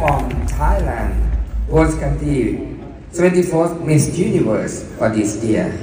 from Thailand was country 24th Miss Universe for this year.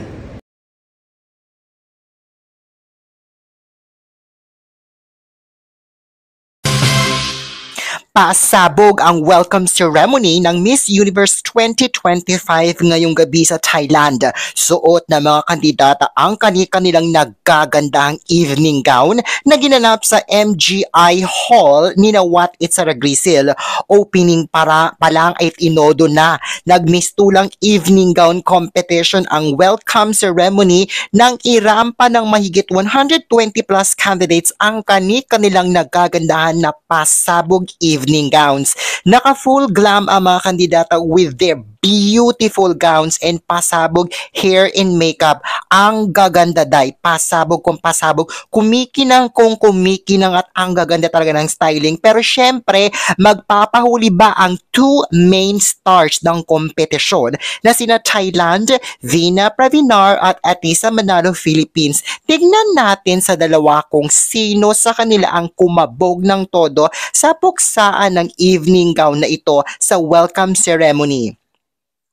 Pasabog ang welcome ceremony ng Miss Universe 2025 ngayong gabi sa Thailand. Suot na mga kandidata ang kanilang nagkagandahang evening gown na ginanap sa MGI Hall ni Wat Itzara Grisil. Opening pa lang ay inodo na. Nagmistulang evening gown competition ang welcome ceremony nang irampa ng mahigit 120 plus candidates ang kanilang nagkagandahan na pasabog evening gowns. Naka-full glam ang mga kandidata with their beautiful gowns and pasabog hair and makeup. Ang gaganda day, pasabog kung pasabog, kumikinang kung kumikinang at ang gaganda talaga ng styling. Pero syempre, magpapahuli ba ang two main stars ng kompetisyon na sina Thailand, Vina Pravinar at Atisa Manalo Philippines. Tignan natin sa dalawa kung sino sa kanila ang kumabog ng todo sa puksaan ng evening gown na ito sa welcome ceremony.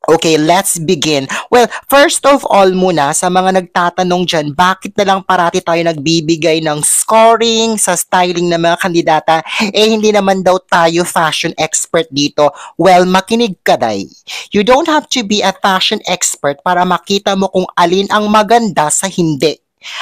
Okay, let's begin. Well, first of all muna, sa mga nagtatanong dyan, bakit na lang parati tayo nagbibigay ng scoring sa styling ng mga kandidata? Hindi naman daw tayo fashion expert dito. Well, makinig ka day. You don't have to be a fashion expert para makita mo kung alin ang maganda sa hindi.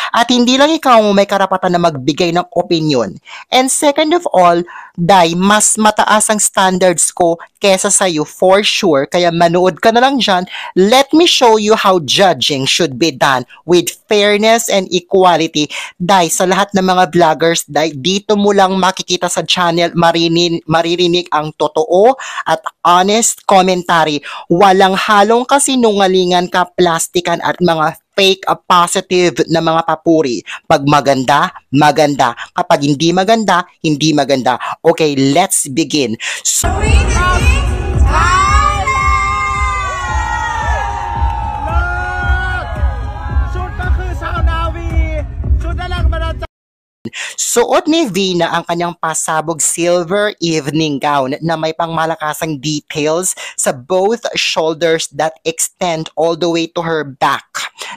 At hindi lang ikaw may karapatan na magbigay ng opinion. And second of all, Day, mas mataas ang standards ko kesa sa'yo for sure. Kaya manood ka na lang dyan. Let me show you how judging should be done with fairness and equality. Day, sa lahat ng mga vloggers, Day, dito mo lang makikita sa channel, maririnig ang totoo at honest commentary. Walang halong kasinungalingan, kaplastikan at mga fake positive na mga papuri. Pag maganda, maganda. Kapag hindi maganda, hindi maganda. Okay, let's begin. So, suot ni Vina ang kanyang pasabog silver evening gown na may pangmalakasang details sa both shoulders that extend all the way to her back.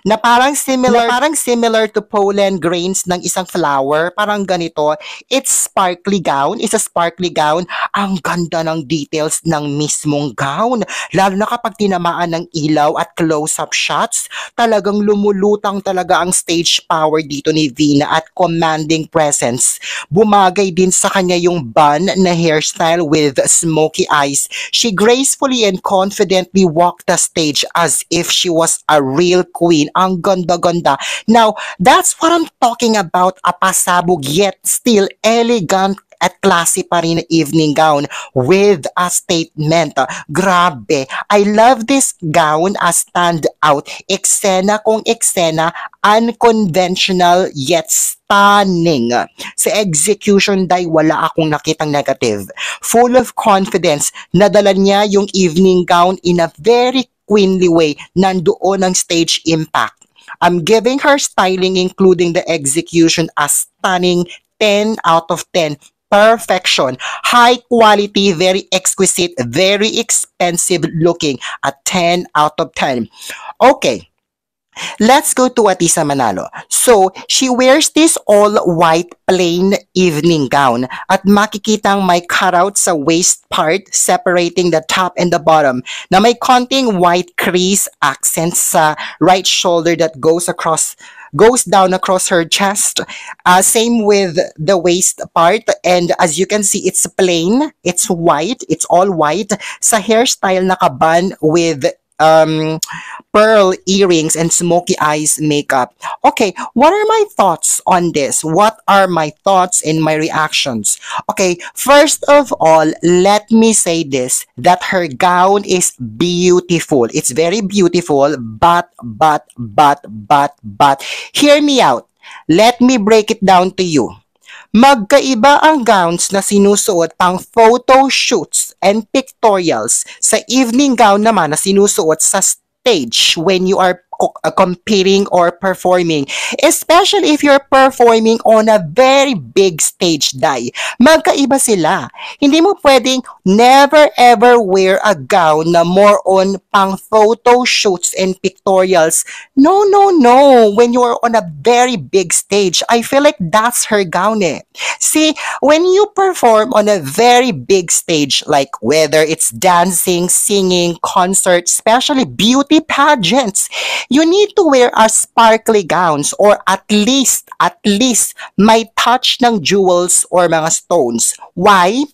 Na parang similar to pollen grains ng isang flower, parang ganito. It's a sparkly gown. Ang ganda ng details ng mismong gown. Lalo na kapag tinamaan ng ilaw at close-up shots, talagang lumulutang talaga ang stage power dito ni Vina at commanding presence. Bumagay din sa kanya yung bun na hairstyle with smoky eyes. She gracefully and confidently walked the stage as if she was a real queen. Ang ganda-ganda. Now, that's what I'm talking about. A pasabog yet still elegant at classy pa rin na evening gown with a statement. Grabe. I love this gown as stand out. Eksena kung eksena, unconventional yet stunning. Sa execution day, wala akong nakitang negative. Full of confidence, nadala niya yung evening gown in a very queenly way. Nandoon ang stage impact. I'm giving her styling including the execution a stunning 10 out of 10. Perfection, high quality, very exquisite, very expensive looking, a 10 out of 10. Okay, let's go to Atisa Manalo. So, she wears this all-white plain evening gown at makikitang may cutout sa waist part separating the top and the bottom na may konting white crease accents sa right shoulder that goes down across her chest. Same with the waist part. And as you can see, it's plain. It's white. It's all white. Sa hairstyle, nakaban with pearl earrings and smoky eyes makeup. Okay, what are my thoughts on this? What are my thoughts and my reactions? Okay, first of all, let me say this, that her gown is beautiful. It's very beautiful, but, hear me out. Let me break it down to you. Magkaiba ang gowns na sinusuot pang photo shoots and pictorials sa evening gown naman na sinusuot sa stage when you are competing or performing. Especially if you're performing on a very big stage, Day. Magkaiba sila. Hindi mo pwedeng never ever wear a gown na more on pang photo shoots and pictorials. No, no, no. When you're on a very big stage, I feel like that's her gown eh. See, when you perform on a very big stage, like whether it's dancing, singing, concert, especially beauty pageants, you need to wear a sparkly gowns or at least may touch ng jewels or mga stones. Why?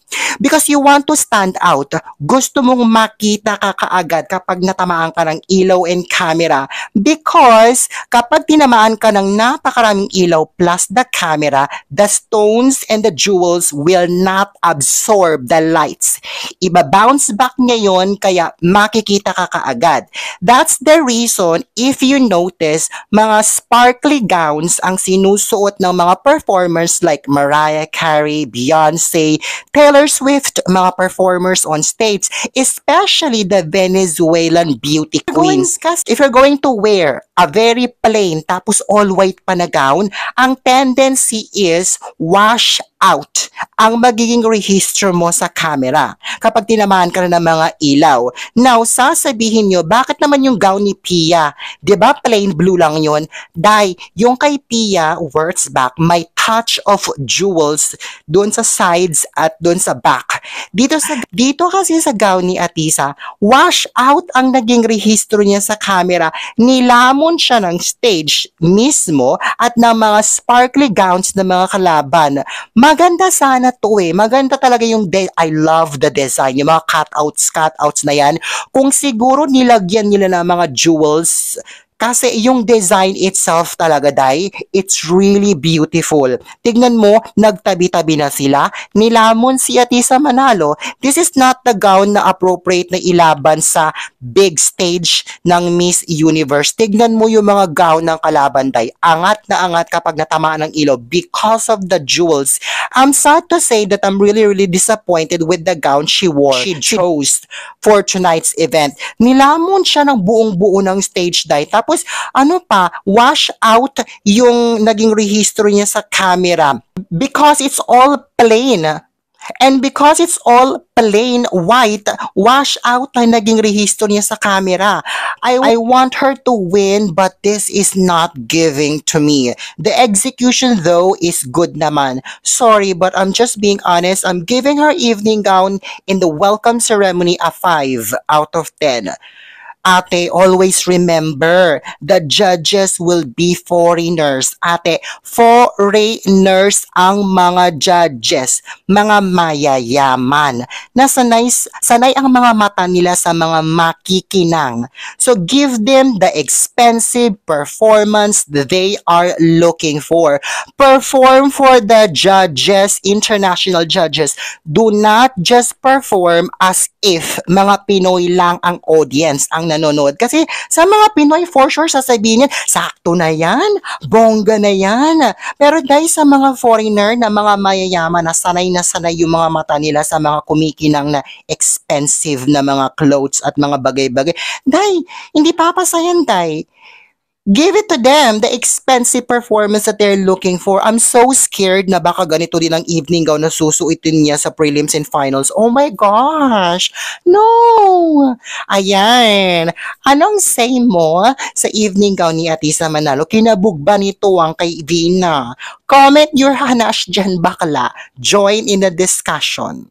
Because you want to stand out. Gusto mong makita ka kaagad kapag natamaan ka ng ilaw and camera. Because kapag tinamaan ka ng napakaraming ilaw plus the camera, the stones and the jewels will not absorb the lights. Iba-bounce back niya yon kaya makikita ka kaagad. That's the reason, if you notice, mga sparkly gowns ang sinusuot ng mga performers like Mariah Carey, Beyonce, Taylor Swift, mga performers on stage, especially the Venezuelan beauty queens. If you're going to wear a very plain tapos all white pa na gown, ang tendency is wash out ang magiging rehistro mo sa camera kapag tinamaan ka na ng mga ilaw. Now, sasabihin nyo, bakit naman yung gown ni Pia? Diba plain blue lang yun? Dahil yung kay Pia, words back, may touch of jewels doon sa sides at doon sa back. Dito kasi sa gown ni Atisa, wash out ang naging rehistro niya sa camera. Nilamon siya ng stage mismo at ng mga sparkly gowns ng mga kalaban. Maganda sana to eh. Maganda talaga yung I love the design. Yung mga cutouts na yan. Kung siguro nilagyan nila ng mga jewels, kasi yung design itself talaga, Day, it's really beautiful. Tignan mo, nagtabi-tabi na sila. Nilamon si Atisa Manalo. This is not the gown na appropriate na ilaban sa big stage ng Miss Universe. Tignan mo yung mga gown ng kalaban, Day. Angat na angat kapag natamaan ng ilaw because of the jewels. I'm sad to say that I'm really, really disappointed with the gown she wore. She chose for tonight's event. Nilamon siya ng buong-buo ng stage, Day. Tapos, ano pa, wash out yung naging rehistro niya sa camera because it's all plain. And because it's all plain white, wash out na naging rehistro niya sa camera. I want her to win, but this is not giving to me. The execution though is good naman. Sorry, but I'm just being honest. I'm giving her evening gown in the welcome ceremony a 5 out of 10. Ate, always remember, the judges will be foreigners. Ate, foreigners ang mga judges, mga mayayaman. Sanay ang mga mata nila sa mga makikinang. So give them the expensive performance that they are looking for. Perform for the judges, international judges. Do not just perform as if mga Pinoy lang ang audience, ang nanonood. Kasi sa mga Pinoy, for sure, sasabihin niyan, sakto na yan, bongga na yan. Pero dahil sa mga foreigner na mga mayayaman na sanay yung mga mata nila sa mga kumikinang na expensive na mga clothes at mga bagay-bagay, dahil hindi papasayan, dahil give it to them, the expensive performance that they're looking for. I'm so scared na baka ganito din ang evening gown na susuitin niya sa prelims and finals. Oh my gosh! No! Ayan. Anong say mo sa evening gown ni Atisa Manalo? Kinabog ba nito ang kay Vina? Comment your hanash dyan, bakla. Join in the discussion.